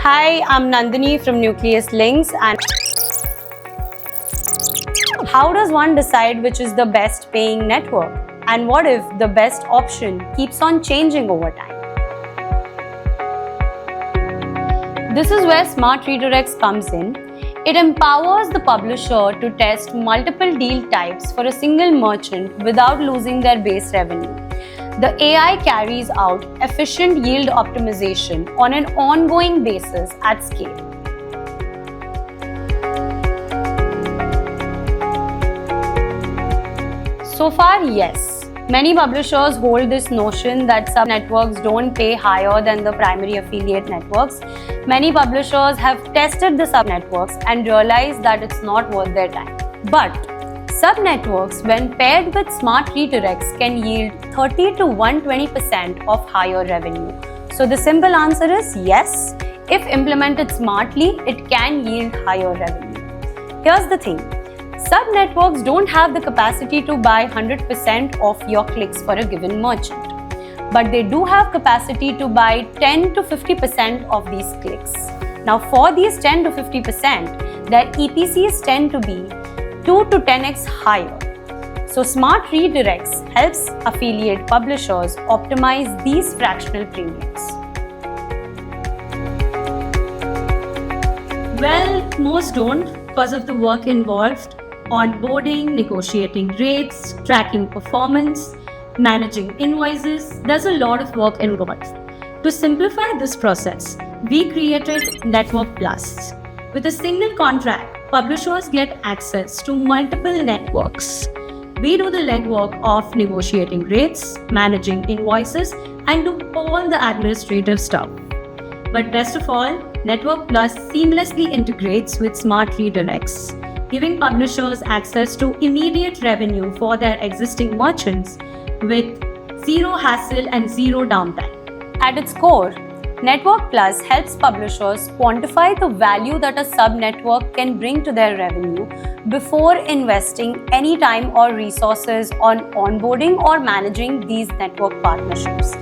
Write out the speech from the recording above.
Hi, I'm Nandini from Nucleus Links. And how does one decide which is the best paying network? And what if the best option keeps on changing over time? This is where Smart Redirects comes in. It empowers the publisher to test multiple deal types for a single merchant without losing their base revenue. The AI carries out efficient yield optimization on an ongoing basis at scale. So far, yes. Many publishers hold this notion that sub-networks don't pay higher than the primary affiliate networks. Many publishers have tested the sub-networks and realized that it's not worth their time. But sub-networks, when paired with smart redirects, can yield 30 to 120% of higher revenue. So the simple answer is yes. If implemented smartly, it can yield higher revenue. Here's the thing. Sub-networks don't have the capacity to buy 100% of your clicks for a given merchant. But they do have capacity to buy 10 to 50% of these clicks. Now for these 10 to 50%, their EPCs tend to be 2 to 10x higher. So Smart Redirects helps affiliate publishers optimize these fractional premiums. Well, most don't because of the work involved. Onboarding, negotiating rates, tracking performance, managing invoices. There's a lot of work involved. To simplify this process, we created Network Plus. With a single contract, publishers get access to multiple networks. We do the legwork of negotiating rates, managing invoices, and do all the administrative stuff. But best of all, Network Plus seamlessly integrates with Smart Redirects, giving publishers access to immediate revenue for their existing merchants with zero hassle and zero downtime. At its core, Network Plus helps publishers quantify the value that a sub-network can bring to their revenue before investing any time or resources on onboarding or managing these network partnerships.